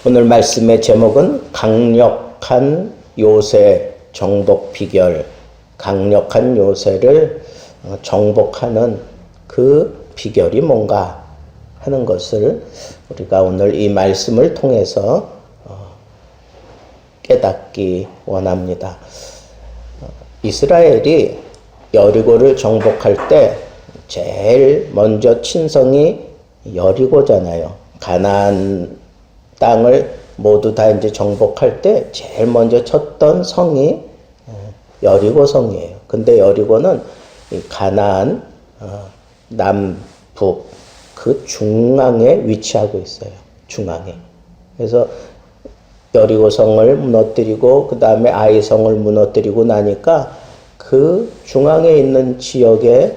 오늘 말씀의 제목은 강력한 요새 정복 비결, 강력한 요새를 정복하는 그 비결이 뭔가 하는 것을 우리가 오늘 이 말씀을 통해서 깨닫기 원합니다. 이스라엘이 여리고를 정복할 때 제일 먼저 친성이 여리고잖아요. 가나안 땅을 모두 다 이제 정복할 때 제일 먼저 쳤던 성이 여리고 성이에요. 근데 여리고는 이 가나안 남북 그 중앙에 위치하고 있어요. 중앙에. 그래서 여리고 성을 무너뜨리고 그 다음에 아이 성을 무너뜨리고 나니까 그 중앙에 있는 지역의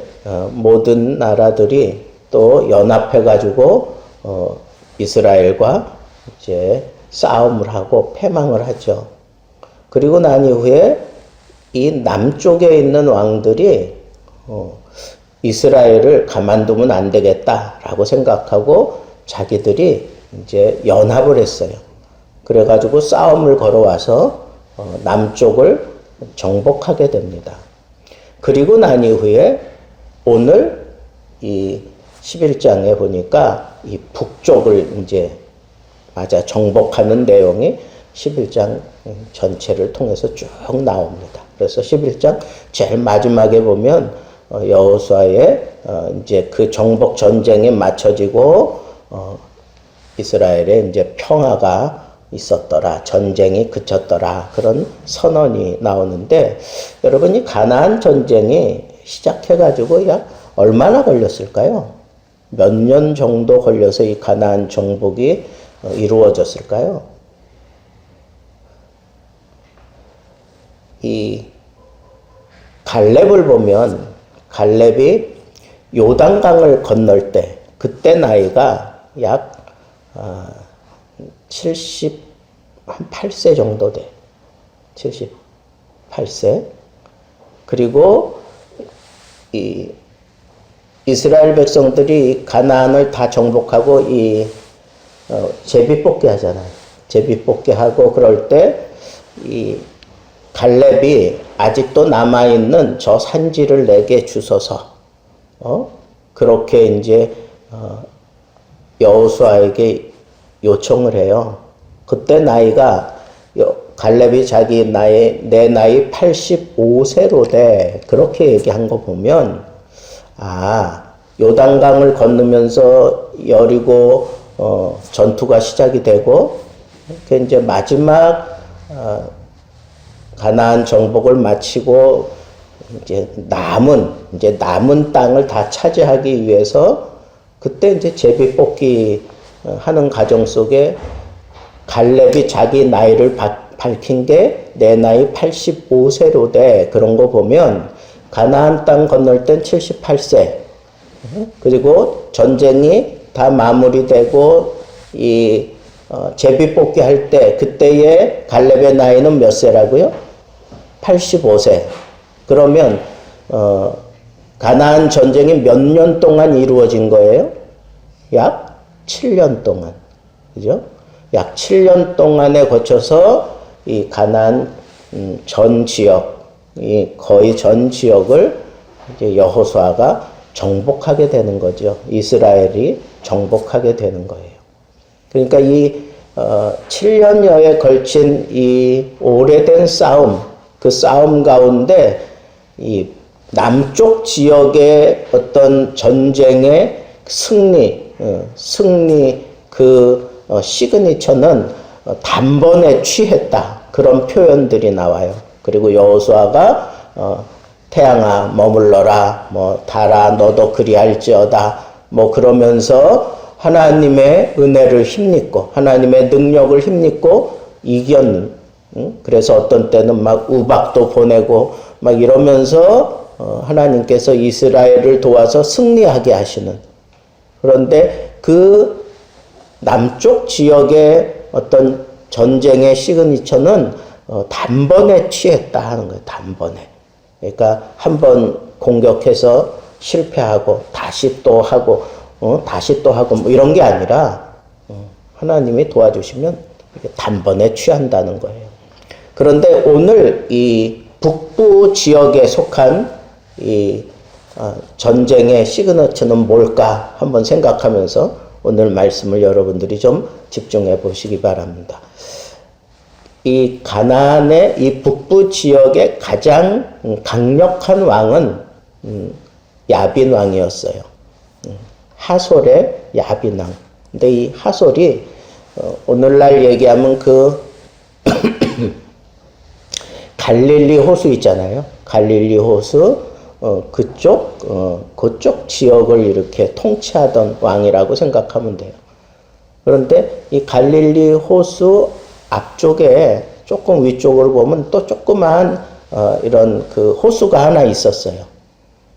모든 나라들이 또 연합해 가지고 이스라엘과 이제 싸움을 하고 패망을 하죠. 그리고 난 이후에 이 남쪽에 있는 왕들이 이스라엘을 가만두면 안 되겠다라고 생각하고 자기들이 이제 연합을 했어요. 그래가지고 싸움을 걸어와서 남쪽을 정복하게 됩니다. 그리고 난 이후에 오늘 이 11장에 보니까 이 북쪽을 이제 정복하는 내용이 11장 전체를 통해서 쭉 나옵니다. 그래서 11장 제일 마지막에 보면 여호수아의 이제 그 정복 전쟁에 맞춰지고 이스라엘에 이제 평화가 있었더라, 전쟁이 그쳤더라, 그런 선언이 나오는데, 여러분이 가나안 전쟁이 시작해가지고 약 얼마나 걸렸을까요? 몇 년 정도 걸려서 이 가나안 정복이 이루어졌을까요? 이 갈렙을 보면 갈렙이 요단강을 건널 때 그때 나이가 약 78세 정도 돼. 78세. 그리고 이 이스라엘 백성들이 가나안을 다 정복하고 제비뽑기 하잖아요. 제비뽑기 하고 그럴 때 이 갈렙이 아직도 남아있는 저 산지를 내게 주소서. 그렇게 이제 여호수아에게 요청을 해요. 그때 나이가 갈렙이 자기 내 나이 85세로 돼. 그렇게 얘기한 거 보면 요단강을 건너면서 여리고 전투가 시작이 되고 그 이제 마지막 가나안 정복을 마치고 이제 남은 땅을 다 차지하기 위해서 그때 이제 제비뽑기 하는 과정 속에 갈렙이 자기 나이를 밝힌 게 내 나이 85세로 돼. 그런 거 보면 가나안 땅 건널 땐 78세. 그리고 전쟁이 다 마무리되고 제비뽑기 할 때 그때의 갈렙의 나이는 몇 세라고요? 85세. 그러면 가나안 전쟁이 몇 년 동안 이루어진 거예요? 약 7년 동안. 그죠? 약 7년 동안에 거쳐서 이 가나안 전 지역, 거의 전 지역을 이제 여호수아가 정복하게 되는 거죠. 이스라엘이 정복하게 되는 거예요. 그러니까 이 7년여에 걸친 이 오래된 싸움, 그 싸움 가운데 이 남쪽 지역의 어떤 전쟁의 승리 그 시그니처는 단번에 취했다. 그런 표현들이 나와요. 그리고 여호수아가 태양아 머물러라, 달아 너도 그리할지어다, 그러면서 하나님의 은혜를 힘입고 하나님의 능력을 힘입고 이겼는. 그래서 어떤 때는 막 우박도 보내고 막 이러면서 하나님께서 이스라엘을 도와서 승리하게 하시는. 그런데 그 남쪽 지역의 어떤 전쟁의 시그니처는 단번에 취했다 하는 거예요. 단번에. 그러니까 한번 공격해서 실패하고 다시 또 하고 다시 또 하고 이런 게 아니라 하나님이 도와주시면 단번에 취한다는 거예요. 그런데 오늘 이 북부 지역에 속한 이 전쟁의 시그너처는 뭘까 한번 생각하면서 오늘 말씀을 여러분들이 좀 집중해 보시기 바랍니다. 이 가나안의 이 북부 지역의 가장 강력한 왕은 야빈 왕이었어요. 하솔의 야빈 왕. 근데 이 하솔이 오늘날 얘기하면 그 갈릴리 호수 있잖아요. 갈릴리 호수 그쪽 지역을 이렇게 통치하던 왕이라고 생각하면 돼요. 그런데 이 갈릴리 호수 앞쪽에 조금 위쪽으로 보면 또 조그만 이런 그 호수가 하나 있었어요.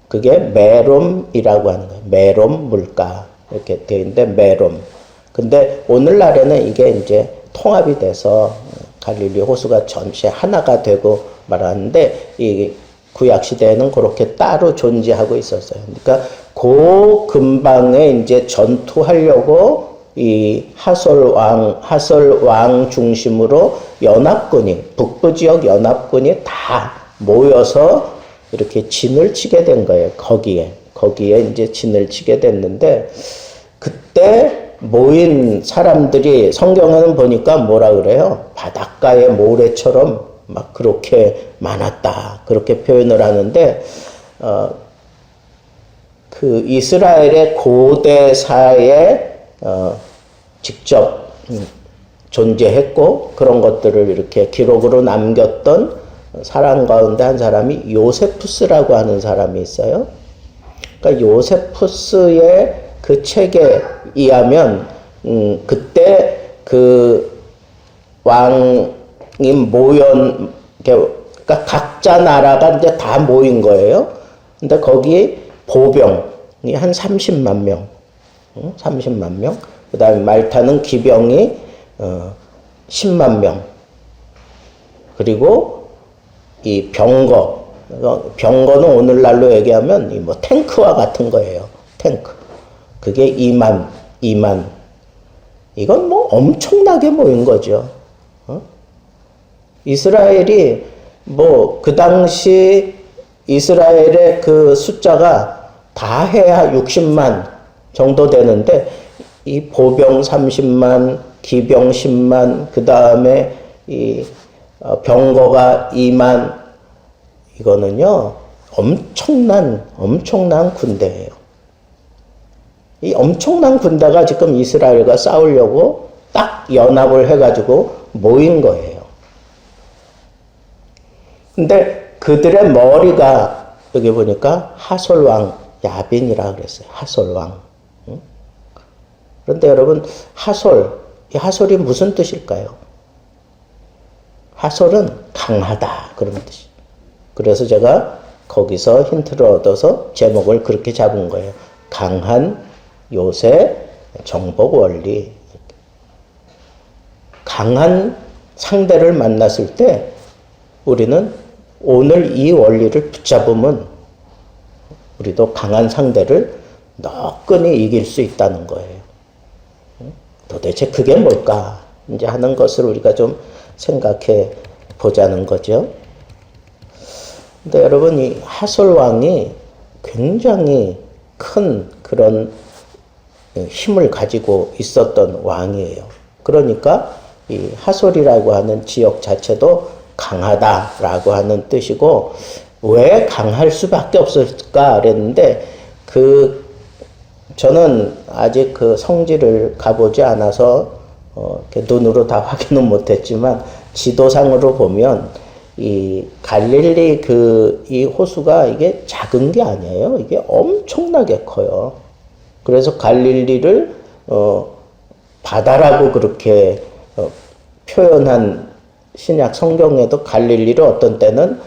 그게 메롬이라고 하는 거예요. 메롬 물가 이렇게 되어 있는데 메롬. 근데 오늘날에는 이게 이제 통합이 돼서 갈릴리 호수가 전체 하나가 되고 말하는데 이 구약 시대에는 그렇게 따로 존재하고 있었어요. 그러니까 그 근방에 이제 전투하려고 이 하솔 왕 중심으로 북부 지역 연합군이 다 모여서 이렇게 진을 치게 된 거예요. 거기에 이제 진을 치게 됐는데, 그때 모인 사람들이 성경에는 보니까 뭐라 그래요? 바닷가의 모래처럼 막 그렇게 많았다. 그렇게 표현을 하는데, 그 이스라엘의 고대사에 직접 존재했고 그런 것들을 이렇게 기록으로 남겼던 사람 가운데 한 사람이 요세푸스라고 하는 사람이 있어요. 그러니까 요세푸스의 그 책에 의하면 그때 그 왕이 그러니까 각자 나라가 이제 다 모인 거예요. 근데 거기 보병이 한 30만 명, 30만 명. 그 다음에 말타는 기병이 10만 명. 그리고 이 병거는 오늘날로 얘기하면 뭐 탱크와 같은 거예요. 탱크. 그게 2만. 이건 뭐 엄청나게 모인 거죠. 이스라엘이 뭐 그 당시 이스라엘의 그 숫자가 다 해야 60만 정도 되는데 이 보병 30만, 기병 10만, 그 다음에 이 병거가 2만, 이거는요 엄청난 군대예요. 이 엄청난 군대가 지금 이스라엘과 싸우려고 딱 연합을 해가지고 모인 거예요. 근데 그들의 머리가 여기 보니까 하솔왕 야빈이라 그랬어요. 하솔왕. 그런데 여러분, 이 하솔이 무슨 뜻일까요? 하솔은 강하다 그런 뜻이에요. 그래서 제가 거기서 힌트를 얻어서 제목을 그렇게 잡은 거예요. 강한 요새 정복 원리. 강한 상대를 만났을 때 우리는 오늘 이 원리를 붙잡으면 우리도 강한 상대를 너끈히 이길 수 있다는 거예요. 도대체 그게 뭘까? 이제 하는 것을 우리가 좀 생각해 보자는 거죠. 근데 여러분, 이 하솔 왕이 굉장히 큰 그런 힘을 가지고 있었던 왕이에요. 그러니까 이 하솔이라고 하는 지역 자체도 강하다라고 하는 뜻이고, 왜 강할 수밖에 없을까 그랬는데, 저는 아직 그 성지를 가보지 않아서 눈으로 다 확인은 못했지만 지도상으로 보면 이 갈릴리 이 호수가 이게 작은 게 아니에요. 이게 엄청나게 커요. 그래서 갈릴리를 바다라고 그렇게 표현한 신약 성경에도 갈릴리를 어떤 때는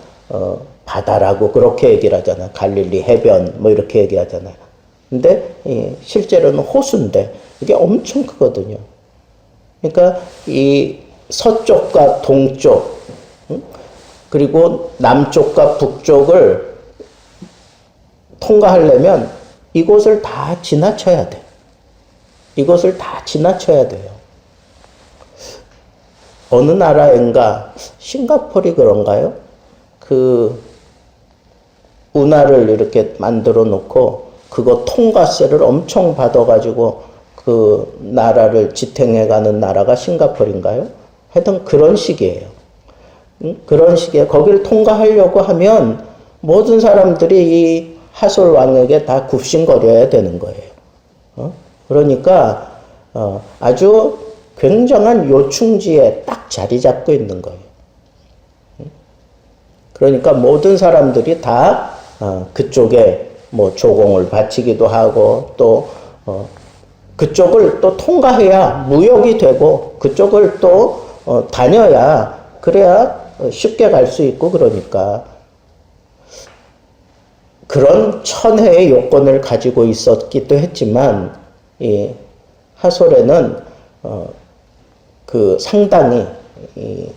바다라고 그렇게 얘기를 하잖아요. 갈릴리 해변 뭐 이렇게 얘기하잖아요. 근데 실제로는 호수인데 이게 엄청 크거든요. 그러니까 이 서쪽과 동쪽 그리고 남쪽과 북쪽을 통과하려면 이곳을 다 지나쳐야 돼. 이곳을 다 지나쳐야 돼요. 어느 나라인가, 싱가포르이 그런가요? 그 운하를 이렇게 만들어 놓고 그거 통과세를 엄청 받아가지고 그 나라를 지탱해가는 나라가 싱가포르인가요? 하여튼 그런 식이에요. 그런 식의 거기를 통과하려고 하면 모든 사람들이 이 하솔 왕에게 다 굽신거려야 되는 거예요. 그러니까 아주 굉장한 요충지에 딱 자리 잡고 있는 거예요. 그러니까 모든 사람들이 다 그쪽에 뭐 조공을 바치기도 하고 또 그쪽을 또 통과해야 무역이 되고 그쪽을 또 다녀야 그래야 쉽게 갈 수 있고 그러니까 그런 천혜의 요건을 가지고 있었기도 했지만 이 하솔에는 그 상당히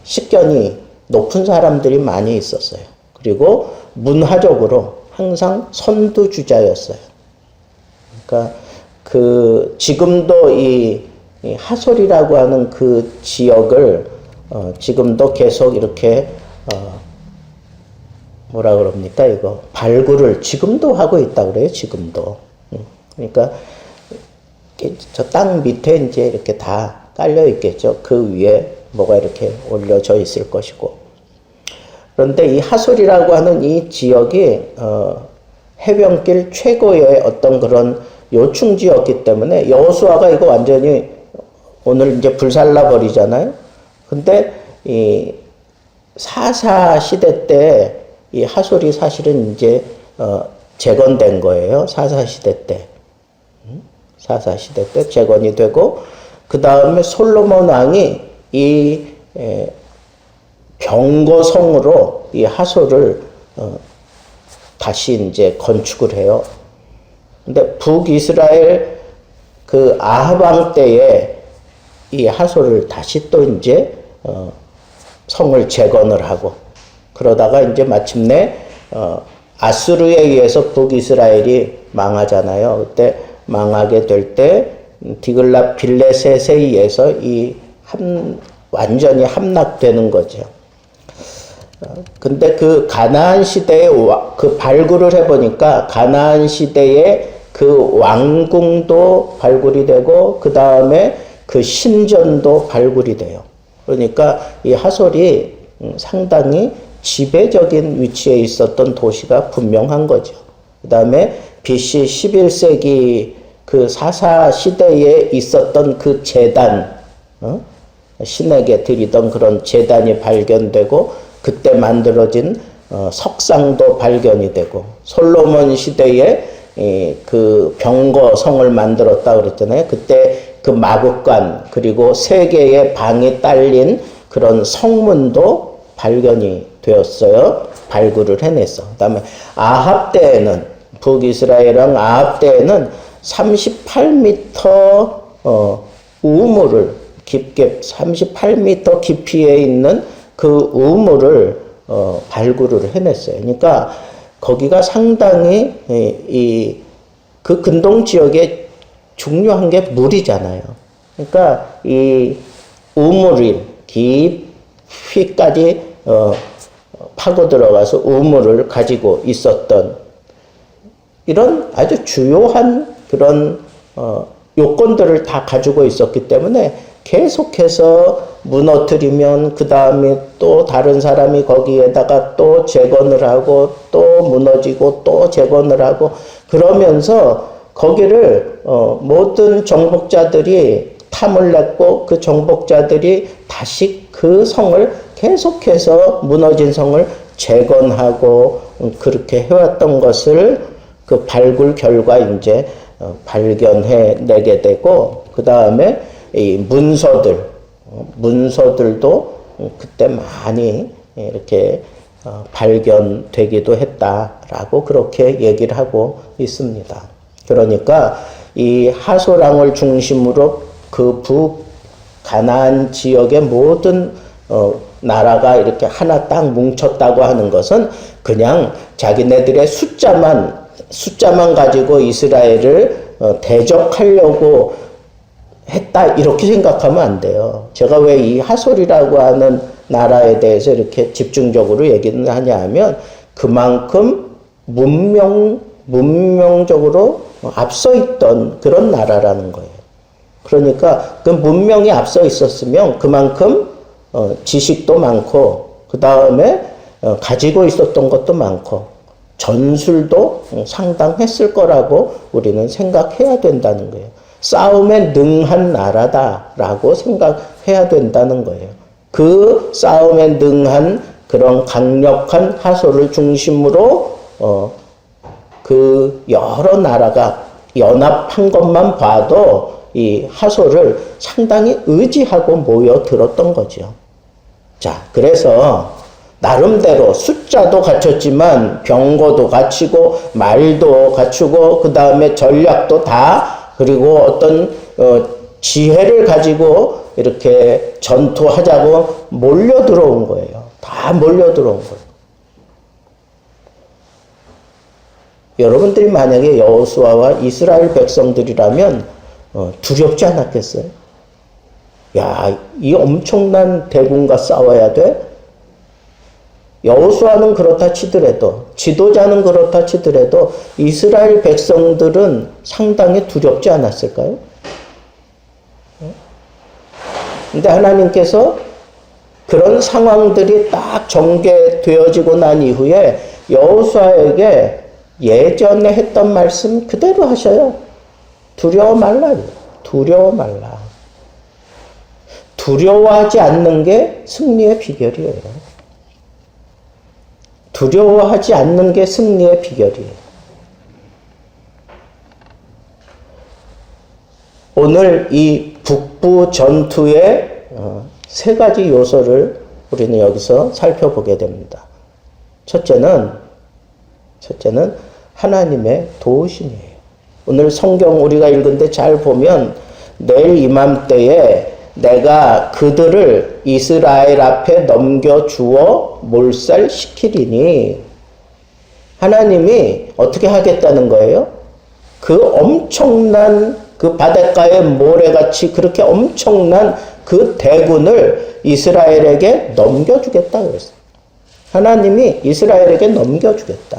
식견이 높은 사람들이 많이 있었어요. 그리고 문화적으로 항상 선두주자였어요. 그러니까 그 지금도 이 하솔이라고 하는 그 지역을 지금도 계속 이렇게 뭐라 그럽니까 이거 발굴을 지금도 하고 있다 그래요. 지금도. 그러니까 저 땅 밑에 이제 이렇게 다 깔려 있겠죠. 그 위에 뭐가 이렇게 올려져 있을 것이고. 그런데 이 하솔이라고 하는 이 지역이 해변길 최고의 어떤 그런 요충지였기 때문에 여호수아가 이거 완전히 오늘 이제 불살라 버리잖아요. 근데 이 사사 시대 때 이 하솔이 사실은 이제 재건된 거예요. 사사 시대 때. 사사 시대 때 재건이 되고 그 다음에 솔로몬 왕이 이 병거성으로 이 하솔을 다시 이제 건축을 해요. 근데 북이스라엘 그 아합 왕 때에 이 하솔을 다시 또 이제 성을 재건을 하고 그러다가 이제 마침내 아수르에 의해서 북이스라엘이 망하잖아요. 그때 망하게 될 때 디글랏 빌레셋에 의해서 완전히 함락되는 거죠. 근데 그 가나안 시대에 그 발굴을 해보니까 가나안 시대에 그 왕궁도 발굴이 되고 그 다음에 그 신전도 발굴이 돼요. 그러니까 이 하솔이 상당히 지배적인 위치에 있었던 도시가 분명한 거죠. 그 다음에 BC 11세기 그 사사 시대에 있었던 그 제단, 신에게 드리던 그런 제단이 발견되고 그때 만들어진 석상도 발견이 되고 솔로몬 시대에 그 병거성을 만들었다 그랬잖아요. 그때 그 마국간 그리고 세 개의 방이 딸린 그런 성문도 발견이 되었어요. 발굴을 해냈어. 그 다음에 아합 때에는 북이스라엘 왕 아합 때에는 38m 우물을 깊게 38m 깊이에 있는 그 우물을 발굴을 해냈어요. 그러니까 거기가 상당히 그 근동 지역에 중요한 게 물이잖아요. 그러니까 이 우물이 깊이까지 파고 들어가서 우물을 가지고 있었던 이런 아주 주요한 그런 요건들을 다 가지고 있었기 때문에 계속해서 무너뜨리면 그 다음에 또 다른 사람이 거기에다가 또 재건을 하고 또 무너지고 또 재건을 하고 그러면서 거기를 모든 정복자들이 탐을 냈고 그 정복자들이 다시 그 성을 계속해서 무너진 성을 재건하고 그렇게 해왔던 것을 그 발굴 결과 이제 발견해 내게 되고 그 다음에 이 문서들도 그때 많이 이렇게 발견되기도 했다라고 그렇게 얘기를 하고 있습니다. 그러니까 이 하솔왕을 중심으로 그 북가나안 지역의 모든 나라가 이렇게 하나 딱 뭉쳤다고 하는 것은 그냥 자기네들의 숫자만 가지고 이스라엘을 대적하려고 했다 이렇게 생각하면 안 돼요. 제가 왜 이 하솔이라고 하는 나라에 대해서 이렇게 집중적으로 얘기를 하냐 하면 그만큼 문명적으로 앞서 있던 그런 나라라는 거예요. 그러니까 그 문명이 앞서 있었으면 그만큼 지식도 많고 그 다음에 가지고 있었던 것도 많고 전술도 상당했을 거라고 우리는 생각해야 된다는 거예요. 싸움에 능한 나라다라고 생각해야 된다는 거예요. 그 싸움에 능한 그런 강력한 하솔을 중심으로 그 여러 나라가 연합한 것만 봐도 이 하솔을 상당히 의지하고 모여들었던 거죠. 자, 그래서 나름대로 숫자도 갖췄지만 병거도 갖추고 말도 갖추고 그 다음에 전략도 다 그리고 어떤 지혜를 가지고 이렇게 전투하자고 몰려 들어온 거예요. 다 몰려 들어온 거예요. 여러분들이 만약에 여호수아와 이스라엘 백성들이라면 두렵지 않았겠어요? 야, 이 엄청난 대군과 싸워야 돼? 여호수아는 그렇다 치더라도 지도자는 그렇다 치더라도 이스라엘 백성들은 상당히 두렵지 않았을까요? 근데 하나님께서 그런 상황들이 딱 전개되어지고 난 이후에 여호수아에게 예전에 했던 말씀 그대로 하셔요. 두려워 말라. 두려워 말라. 두려워하지 않는 게 승리의 비결이에요. 두려워하지 않는 게 승리의 비결이에요. 오늘 이 북부 전투의 세 가지 요소를 우리는 여기서 살펴보게 됩니다. 첫째는 하나님의 도우심이에요. 오늘 성경 우리가 읽은데 잘 보면 내일 이맘때에 내가 그들을 이스라엘 앞에 넘겨주어 몰살시키리니 하나님이 어떻게 하겠다는 거예요? 그 엄청난 그 바닷가의 모래같이 그렇게 엄청난 그 대군을 이스라엘에게 넘겨주겠다 그랬어요. 하나님이 이스라엘에게 넘겨주겠다.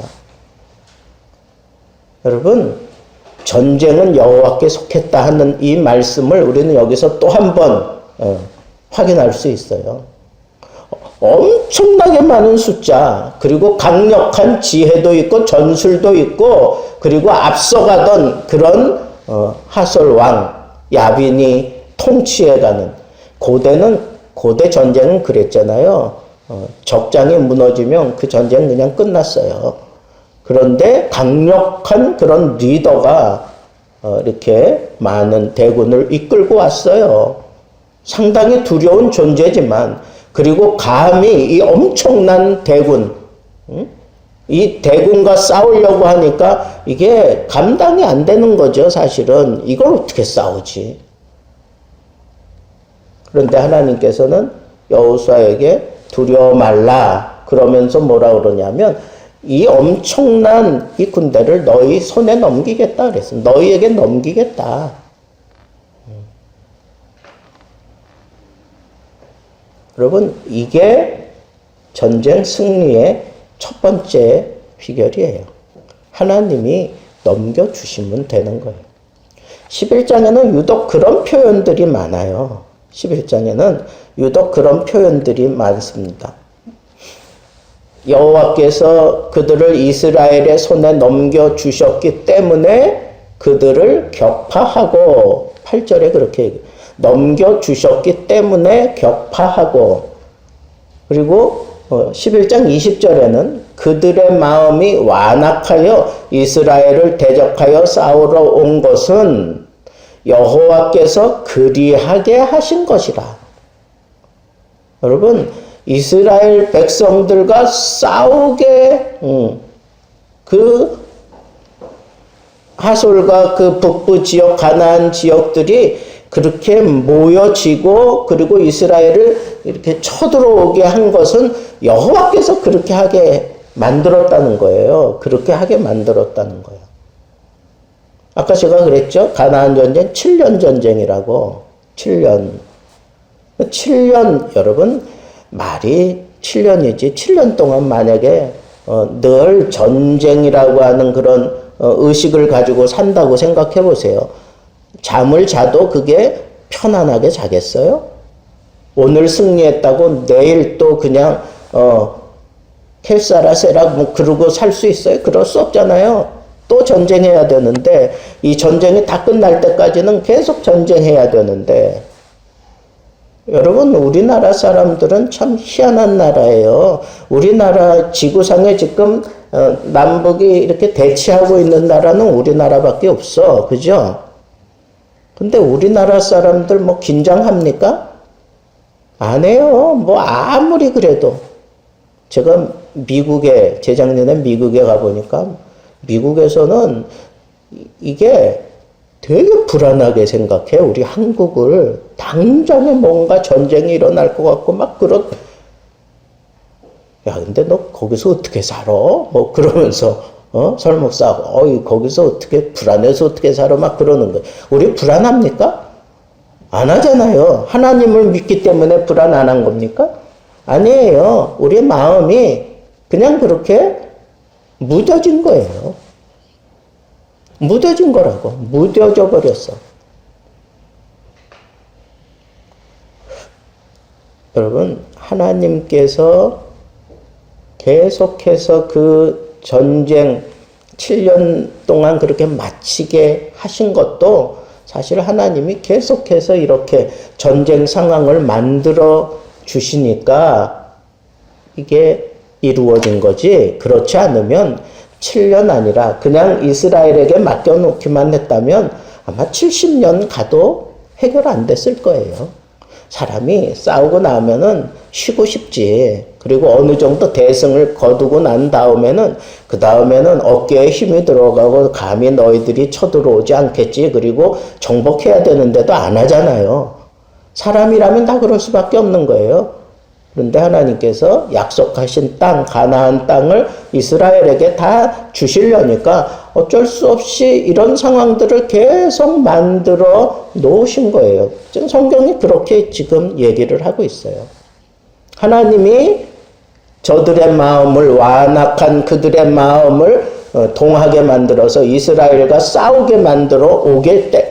여러분, 전쟁은 여호와께 속했다 하는 이 말씀을 우리는 여기서 또 한 번 확인할 수 있어요. 엄청나게 많은 숫자, 그리고 강력한 지혜도 있고 전술도 있고 그리고 앞서가던 그런 하솔 왕 야빈이 통치해가는 고대 전쟁은 그랬잖아요. 적장이 무너지면 그 전쟁 그냥 끝났어요. 그런데 강력한 그런 리더가 이렇게 많은 대군을 이끌고 왔어요. 상당히 두려운 존재지만 그리고 감히 이 엄청난 대군, 이 대군과 싸우려고 하니까 이게 감당이 안 되는 거죠. 사실은 이걸 어떻게 싸우지? 그런데 하나님께서는 여호수아에게 두려워 말라 그러면서 뭐라 그러냐면 이 엄청난 이 군대를 너희 손에 넘기겠다 그랬어. 너희에게 넘기겠다. 여러분, 이게 전쟁 승리의 첫 번째 비결이에요. 하나님이 넘겨주시면 되는 거예요. 11장에는 유독 그런 표현들이 많아요. 11장에는 유독 그런 표현들이 많습니다. 여호와께서 그들을 이스라엘의 손에 넘겨주셨기 때문에 그들을 격파하고 8절에 그렇게 넘겨주셨기 때문에 격파하고 그리고 11장 20절에는 그들의 마음이 완악하여 이스라엘을 대적하여 싸우러 온 것은 여호와께서 그리하게 하신 것이라. 여러분, 이스라엘 백성들과 싸우게 그 하솔과 그 북부 지역 가나안 지역들이 그렇게 모여지고 그리고 이스라엘을 이렇게 쳐들어오게 한 것은 여호와께서 그렇게 하게 만들었다는 거예요. 그렇게 하게 만들었다는 거예요. 아까 제가 그랬죠? 가나안 전쟁 7년 전쟁이라고. 7년. 7년, 여러분, 말이 7년이지. 7년 동안 만약에 늘 전쟁이라고 하는 그런 의식을 가지고 산다고 생각해 보세요. 잠을 자도 그게 편안하게 자겠어요? 오늘 승리했다고 내일 또 그냥 켈사라세라 뭐 그러고 살 수 있어요? 그럴 수 없잖아요. 또 전쟁해야 되는데 이 전쟁이 다 끝날 때까지는 계속 전쟁해야 되는데 여러분 우리나라 사람들은 참 희한한 나라예요. 우리나라 지구상에 지금 남북이 이렇게 대치하고 있는 나라는 우리나라밖에 없어. 그죠? 근데 우리나라 사람들 뭐 긴장합니까? 안 해요. 뭐 아무리 그래도. 제가 재작년에 미국에 가보니까 미국에서는 이게 되게 불안하게 생각해. 우리 한국을 당장에 뭔가 전쟁이 일어날 것 같고 막 야, 근데 너 거기서 어떻게 살아? 뭐 그러면서 설 목사, 거기서 어떻게 불안해서 어떻게 살아? 막 그러는 거예요. 우리 불안합니까? 안 하잖아요. 하나님을 믿기 때문에 불안 안 한 겁니까? 아니에요. 우리의 마음이 그냥 그렇게 무뎌진 거예요. 무뎌진 거라고. 무뎌져 버렸어. 여러분, 하나님께서 계속해서 그 전쟁 7년 동안 그렇게 마치게 하신 것도 사실 하나님이 계속해서 이렇게 전쟁 상황을 만들어 주시니까 이게 이루어진 거지. 그렇지 않으면 7년 아니라 그냥 이스라엘에게 맡겨놓기만 했다면 아마 70년 가도 해결 안 됐을 거예요. 사람이 싸우고 나면은 쉬고 싶지. 그리고 어느 정도 대승을 거두고 난 다음에는 그 다음에는 어깨에 힘이 들어가고 감히 너희들이 쳐들어오지 않겠지. 그리고 정복해야 되는데도 안 하잖아요. 사람이라면 다 그럴 수밖에 없는 거예요. 그런데 하나님께서 약속하신 땅, 가나안 땅을 이스라엘에게 다 주시려니까 어쩔 수 없이 이런 상황들을 계속 만들어 놓으신 거예요. 지금 성경이 그렇게 지금 얘기를 하고 있어요. 하나님이 저들의 마음을, 완악한 그들의 마음을 동하게 만들어서 이스라엘과 싸우게 만들어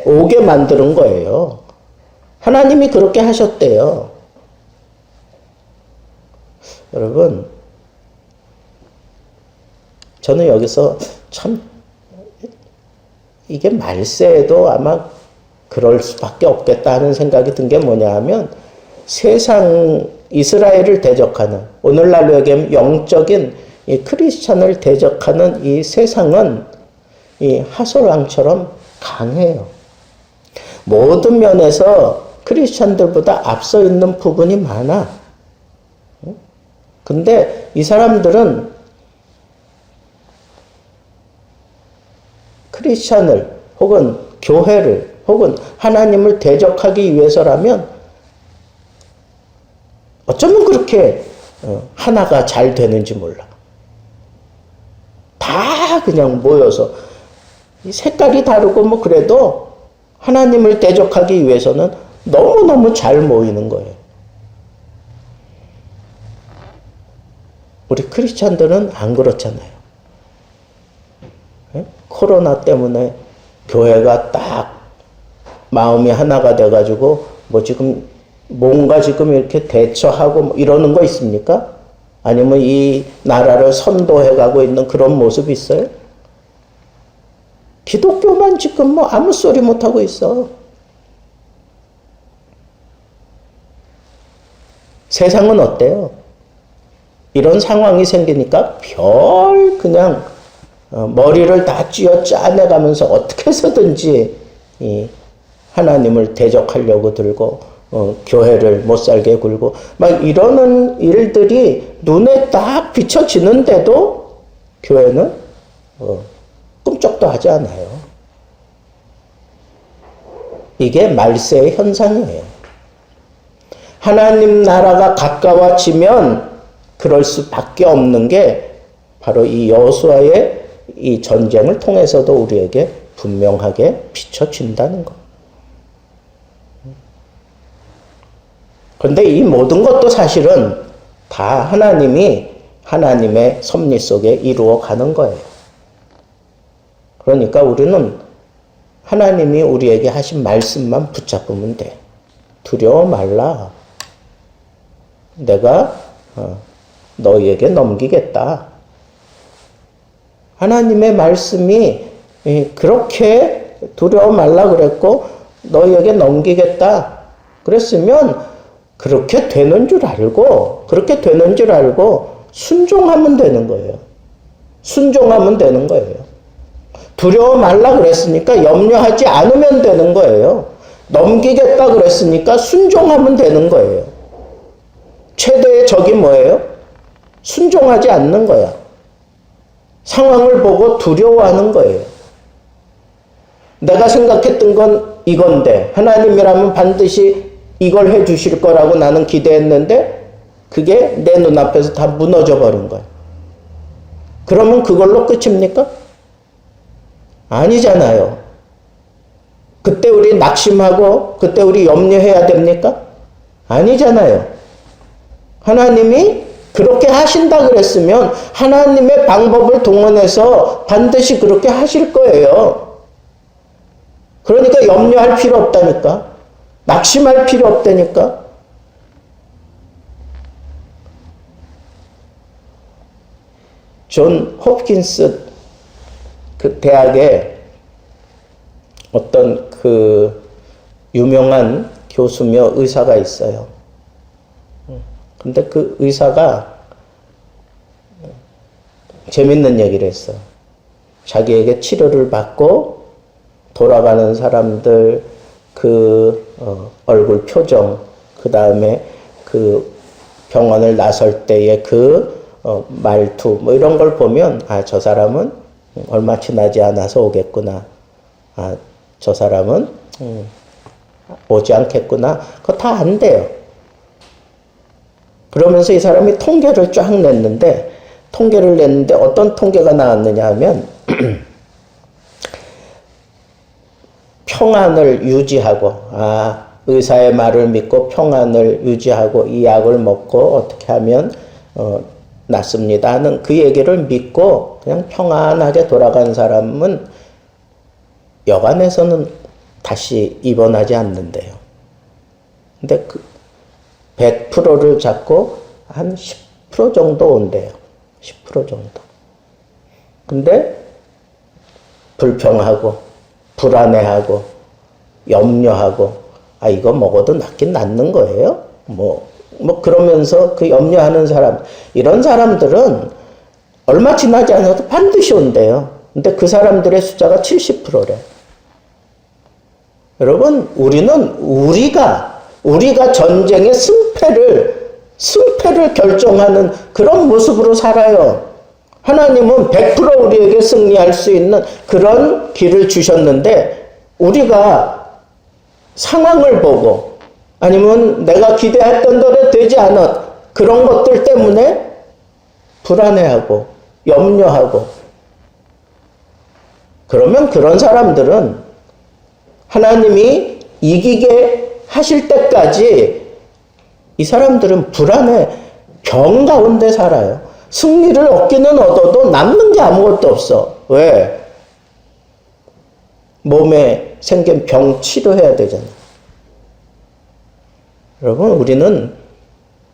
오게 만드는 거예요. 하나님이 그렇게 하셨대요. 여러분, 저는 여기서 참 이게 말세에도 아마 그럴 수밖에 없겠다 하는 생각이 든 게 뭐냐 하면 세상 이스라엘을 대적하는, 오늘날로 얘기하면 영적인 이 크리스찬을 대적하는 이 세상은 이 하솔왕처럼 강해요. 모든 면에서 크리스찬들보다 앞서 있는 부분이 많아. 근데 이 사람들은 크리스찬을 혹은 교회를 혹은 하나님을 대적하기 위해서라면 어쩌면 그렇게 하나가 잘 되는지 몰라. 다 그냥 모여서 색깔이 다르고 뭐 그래도 하나님을 대적하기 위해서는 너무너무 잘 모이는 거예요. 우리 크리스찬들은 안 그렇잖아요. 코로나 때문에 교회가 딱 마음이 하나가 돼가지고 뭐 지금 뭔가 지금 이렇게 대처하고 뭐 이러는 거 있습니까? 아니면 이 나라를 선도해가고 있는 그런 모습이 있어요? 기독교만 지금 뭐 아무 소리 못하고 있어. 세상은 어때요? 이런 상황이 생기니까 그냥 머리를 다 쥐어 짜내가면서 어떻게 해서든지 이 하나님을 대적하려고 들고 교회를 못 살게 굴고 막 이러는 일들이 눈에 딱 비춰지는데도 교회는 꿈쩍도 하지 않아요. 이게 말세의 현상이에요. 하나님 나라가 가까워지면 그럴 수밖에 없는 게 바로 이 여호수아의 이 전쟁을 통해서도 우리에게 분명하게 비춰진다는 것. 그런데 이 모든 것도 사실은 다 하나님이 하나님의 섭리 속에 이루어 가는 거예요. 그러니까 우리는 하나님이 우리에게 하신 말씀만 붙잡으면 돼. 두려워 말라. 내가 너희에게 넘기겠다. 하나님의 말씀이 그렇게 두려워 말라 그랬고 너희에게 넘기겠다 그랬으면 그렇게 되는 줄 알고 순종하면 되는 거예요. 순종하면 되는 거예요. 두려워 말라 그랬으니까 염려하지 않으면 되는 거예요. 넘기겠다 그랬으니까 순종하면 되는 거예요. 최대의 적이 뭐예요? 순종하지 않는 거야. 상황을 보고 두려워하는 거예요. 내가 생각했던 건 이건데 하나님이라면 반드시 이걸 해 주실 거라고 나는 기대했는데 그게 내 눈앞에서 다 무너져 버린 거예요. 그러면 그걸로 끝입니까? 아니잖아요. 그때 우리 낙심하고 그때 우리 염려해야 됩니까? 아니잖아요. 하나님이 그렇게 하신다 그랬으면 하나님의 방법을 동원해서 반드시 그렇게 하실 거예요. 그러니까 염려할 필요 없다니까. 낙심할 필요 없다니까. 존 홉킨스 그 대학에 어떤 그 유명한 교수며 의사가 있어요. 근데 그 의사가 재밌는 얘기를 했어. 자기에게 치료를 받고 돌아가는 사람들 얼굴 표정, 그 다음에 그 병원을 나설 때의 말투, 뭐 이런 걸 보면, 저 사람은 얼마 지나지 않아서 오겠구나. 저 사람은 오지 않겠구나. 그거 다 안 돼요. 그러면서 이 사람이 통계를 쫙 냈는데 어떤 통계가 나왔느냐 하면 평안을 유지하고 의사의 말을 믿고 평안을 유지하고 이 약을 먹고 어떻게 하면 낫습니다 하는 그 얘기를 믿고 그냥 평안하게 돌아간 사람은 여간에서는 다시 입원하지 않는데요. 근데 100%를 잡고 한 10% 정도 온대요. 10% 정도. 근데 불평하고 불안해하고 염려하고 이거 먹어도 낫긴 낫는 거예요. 뭐 그러면서 그 염려하는 사람, 이런 사람들은 얼마 지나지 않아도 반드시 온대요. 근데 그 사람들의 숫자가 70%래. 여러분, 우리가 전쟁의 승패를 결정하는 그런 모습으로 살아요. 하나님은 100% 우리에게 승리할 수 있는 그런 길을 주셨는데 우리가 상황을 보고 아니면 내가 기대했던 대로 되지 않은 그런 것들 때문에 불안해하고 염려하고 그러면 그런 사람들은 하나님이 이기게 하실 때까지 이 사람들은 불안해 병 가운데 살아요. 승리를 얻기는 얻어도 남는 게 아무것도 없어. 왜? 몸에 생긴 병 치료해야 되잖아. 여러분, 우리는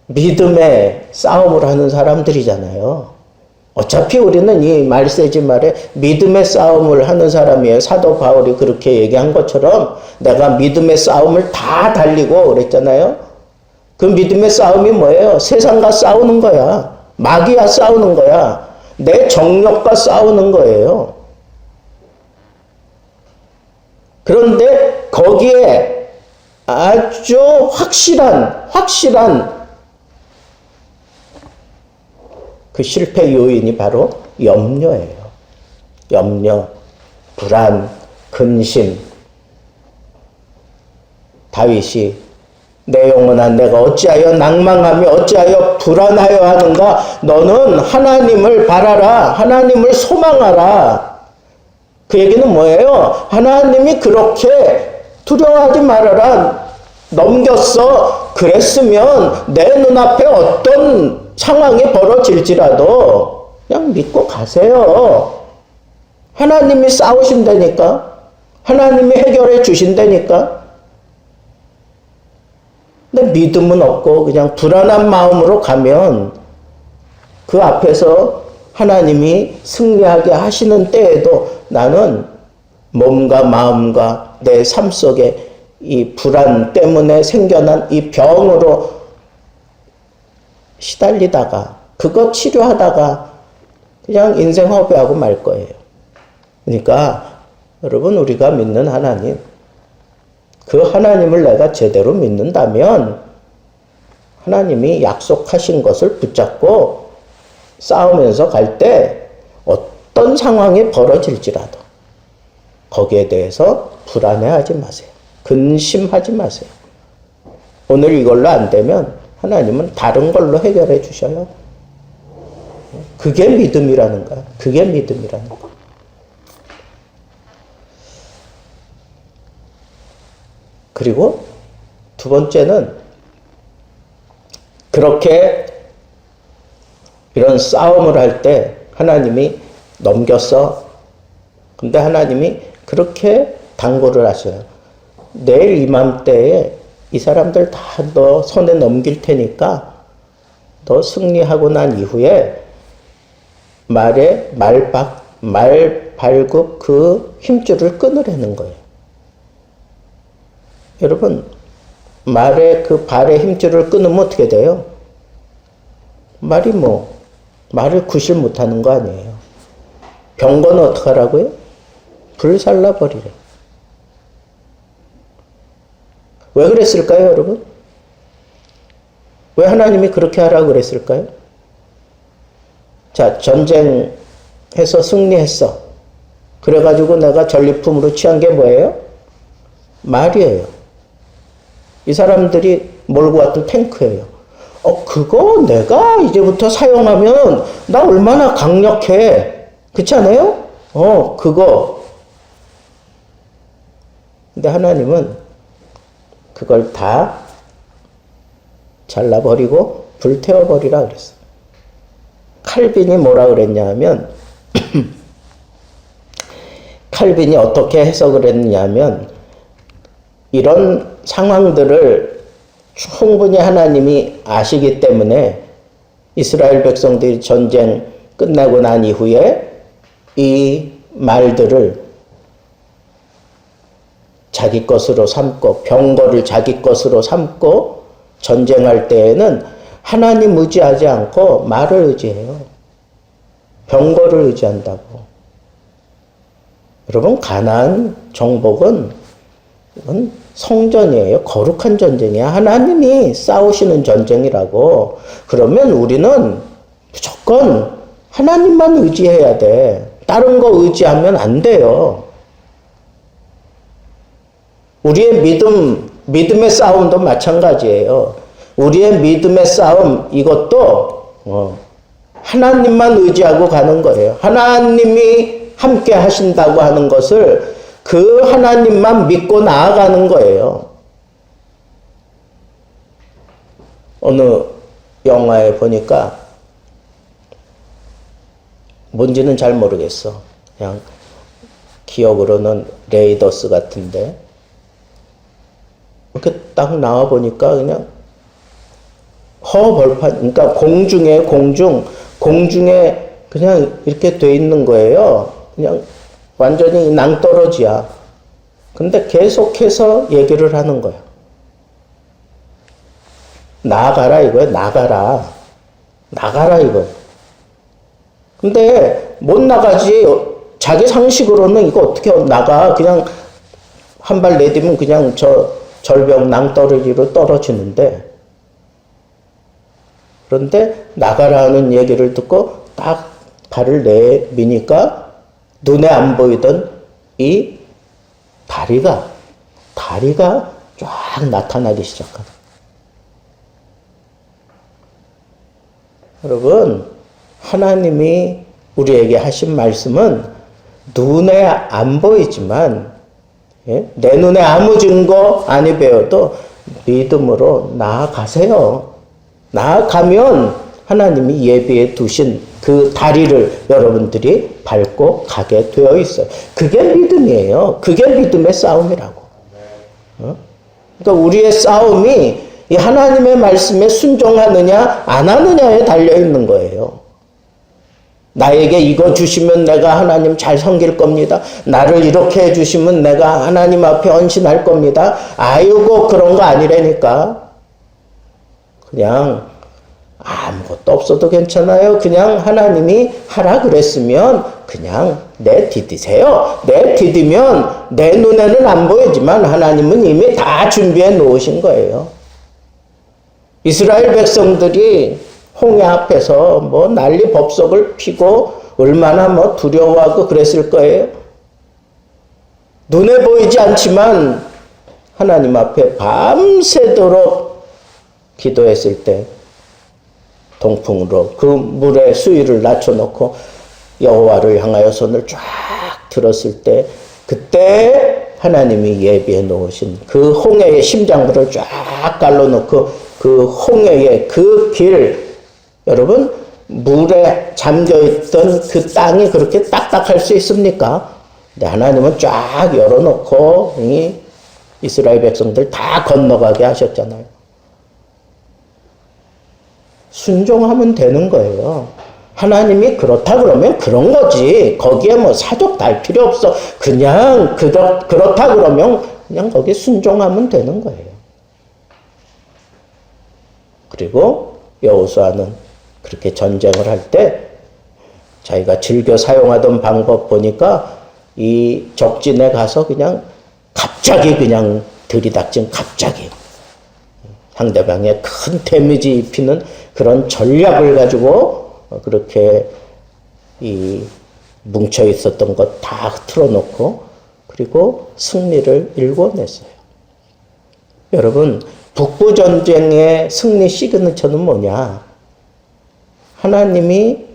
믿음의 싸움을 하는 사람들이잖아요. 어차피 우리는 이 말세지 말에 믿음의 싸움을 하는 사람이에요. 사도 바울이 그렇게 얘기한 것처럼 내가 믿음의 싸움을 다 달리고 그랬잖아요. 그 믿음의 싸움이 뭐예요? 세상과 싸우는 거야. 마귀와 싸우는 거야. 내 정욕과 싸우는 거예요. 그런데 거기에 아주 확실한 그 실패 요인이 바로 염려예요. 염려, 불안, 근심. 다윗이 내 영혼아 내가 어찌하여 낭망하며 어찌하여 불안하여 하는가? 너는 하나님을 바라라. 하나님을 소망하라. 그 얘기는 뭐예요? 하나님이 그렇게 두려워하지 말아라, 넘겼어, 그랬으면 내 눈앞에 어떤 상황이 벌어질지라도 그냥 믿고 가세요. 하나님이 싸우신다니까. 하나님이 해결해 주신다니까. 근데 믿음은 없고 그냥 불안한 마음으로 가면 그 앞에서 하나님이 승리하게 하시는 때에도 나는 몸과 마음과 내 삶 속에 이 불안 때문에 생겨난 이 병으로 시달리다가 그거 치료하다가 그냥 인생 허비하고 말 거예요. 그러니까 여러분, 우리가 믿는 하나님, 그 하나님을 내가 제대로 믿는다면 하나님이 약속하신 것을 붙잡고 싸우면서 갈 때 어떤 상황이 벌어질지라도 거기에 대해서 불안해하지 마세요. 근심하지 마세요. 오늘 이걸로 안 되면 하나님은 다른 걸로 해결해 주셔요. 그게 믿음이라는 거야. 그게 믿음이라는 거. 그리고 두 번째는 그렇게 이런 싸움을 할 때 하나님이 넘겼어. 근데 하나님이 그렇게 당부를 하셔요. 내일 이맘때에 이 사람들 다 너 손에 넘길 테니까 너 승리하고 난 이후에 말 발굽 그 힘줄을 끊으라는 거예요. 여러분, 말의 그 발의 힘줄을 끊으면 어떻게 돼요? 말을 구실 못하는 거 아니에요. 병거는 어떻게 하라고요? 불살라 버리래. 왜 그랬을까요, 여러분? 왜 하나님이 그렇게 하라고 그랬을까요? 자, 전쟁해서 승리했어. 그래가지고 내가 전리품으로 취한 게 뭐예요? 말이에요. 이 사람들이 몰고 왔던 탱크예요. 그거 내가 이제부터 사용하면 나 얼마나 강력해. 그렇지 않아요? 그거. 근데 하나님은 그걸 다 잘라버리고 불태워버리라 그랬어. 칼빈이 뭐라 그랬냐 하면 칼빈이 어떻게 해석을 했냐면 이런 상황들을 충분히 하나님이 아시기 때문에 이스라엘 백성들이 전쟁 끝나고 난 이후에 이 말들을 자기 것으로 삼고 병거를 자기 것으로 삼고 전쟁할 때에는 하나님 의지하지 않고 말을 의지해요. 병거를 의지한다고. 여러분, 가나안 정복은 이건 성전이에요. 거룩한 전쟁이야. 하나님이 싸우시는 전쟁이라고. 그러면 우리는 무조건 하나님만 의지해야 돼. 다른 거 의지하면 안 돼요. 우리의 믿음의 싸움도 마찬가지예요. 우리의 믿음의 싸움, 이것도 하나님만 의지하고 가는 거예요. 하나님이 함께 하신다고 하는 것을 그 하나님만 믿고 나아가는 거예요. 어느 영화에 보니까 뭔지는 잘 모르겠어. 그냥 기억으로는 레이더스 같은데 이렇게 딱 나와 보니까 그냥 허벌판, 그러니까 공중에 그냥 이렇게 돼 있는 거예요. 그냥 완전히 낭떠러지야. 근데 계속해서 얘기를 하는 거야. 나가라 이거야. 나가라 이거야. 근데 못 나가지. 자기 상식으로는 이거 어떻게 나가. 그냥 한 발 내디면 그냥 저 절벽 낭떠러지로 떨어지는데, 그런데 나가라는 얘기를 듣고 딱 발을 내미니까 눈에 안 보이던 이 다리가 쫙 나타나기 시작하다. 여러분, 하나님이 우리에게 하신 말씀은 눈에 안 보이지만, 예? 내 눈에 아무 증거 아니 배워도 믿음으로 나아가세요. 나아가면 하나님이 예비해 두신 그 다리를 여러분들이 밟고 가게 되어 있어요. 그게 믿음이에요. 그게 믿음의 싸움이라고. 그러니까 우리의 싸움이 이 하나님의 말씀에 순종하느냐 안 하느냐에 달려 있는 거예요. 나에게 이거 주시면 내가 하나님 잘 섬길 겁니다. 나를 이렇게 해주시면 내가 하나님 앞에 헌신할 겁니다. 아이고 그런 거 아니라니까. 그냥 아무것도 없어도 괜찮아요. 그냥 하나님이 하라 그랬으면 그냥 내디디세요. 내디디면 내 눈에는 안 보이지만 하나님은 이미 다 준비해 놓으신 거예요. 이스라엘 백성들이 홍해 앞에서 뭐 난리 법석을 피고 얼마나 뭐 두려워하고 그랬을 거예요. 눈에 보이지 않지만 하나님 앞에 밤새도록 기도했을 때 동풍으로 그 물의 수위를 낮춰놓고 여호와를 향하여 손을 쫙 들었을 때 그때 하나님이 예비해 놓으신 그 홍해의 심장부를 쫙 깔아놓고 그 홍해의 그 길, 여러분 물에 잠겨있던 그 땅이 그렇게 딱딱할 수 있습니까? 근데 하나님은 쫙 열어놓고 이 이스라엘 백성들 다 건너가게 하셨잖아요. 순종하면 되는 거예요. 하나님이 그렇다 그러면 그런 거지. 거기에 뭐 사족 달 필요 없어. 그냥 그렇다 그러면 그냥 거기에 순종하면 되는 거예요. 그리고 여호수아는 그렇게 전쟁을 할 때 자기가 즐겨 사용하던 방법 보니까 이 적진에 가서 그냥 갑자기 그냥 들이닥친 갑자기 상대방에 큰 데미지 입히는 그런 전략을 가지고 그렇게 이 뭉쳐 있었던 것 다 틀어놓고 그리고 승리를 일궈냈어요. 여러분 북부전쟁의 승리 시그니처는 뭐냐? 하나님이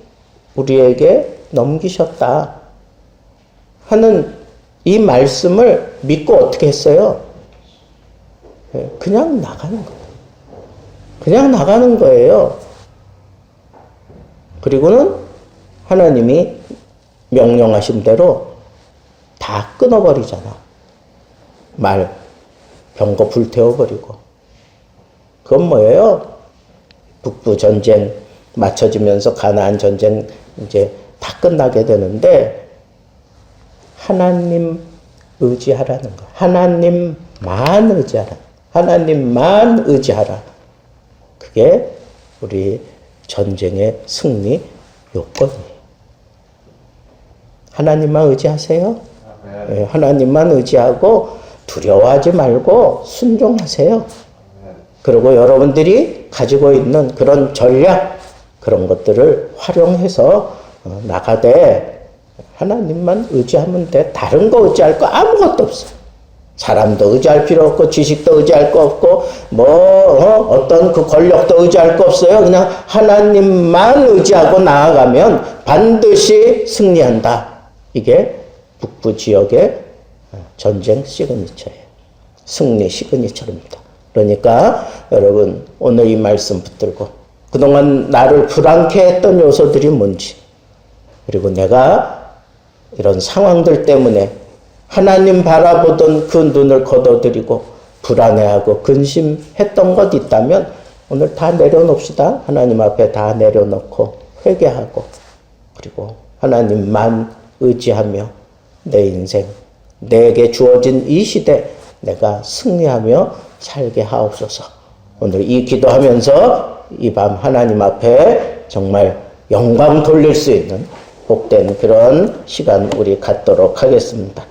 우리에게 넘기셨다 하는 이 말씀을 믿고 어떻게 했어요? 그냥 나가는 거예요. 그냥 나가는 거예요. 그리고는 하나님이 명령하신 대로 다 끊어버리잖아. 말, 병거 불태워버리고. 그건 뭐예요? 북부 전쟁 맞춰지면서 가나안 전쟁 이제 다 끝나게 되는데 하나님 의지하라는 거. 하나님만 의지하라. 하나님만 의지하라. 그게 우리 전쟁의 승리 요건이에요. 하나님만 의지하세요. 네, 하나님만 의지하고 두려워하지 말고 순종하세요. 그리고 여러분들이 가지고 있는 그런 전략, 그런 것들을 활용해서 나가되 하나님만 의지하면 돼. 다른 거 의지할 거 아무것도 없어요. 사람도 의지할 필요 없고 지식도 의지할 거 없고 어떤 그 권력도 의지할 거 없어요. 그냥 하나님만 의지하고 나아가면 반드시 승리한다. 이게 북부 지역의 전쟁 시그니처예요. 승리 시그니처입니다. 그러니까 여러분 오늘 이 말씀 붙들고 그동안 나를 불안케 했던 요소들이 뭔지, 그리고 내가 이런 상황들 때문에 하나님 바라보던 그 눈을 걷어들이고 불안해하고 근심했던 것 있다면 오늘 다 내려놓읍시다. 하나님 앞에 다 내려놓고 회개하고 그리고 하나님만 의지하며 내 인생, 내게 주어진 이 시대 내가 승리하며 살게 하옵소서. 오늘 이 기도하면서 이 밤 하나님 앞에 정말 영광 돌릴 수 있는 복된 그런 시간 우리 갖도록 하겠습니다.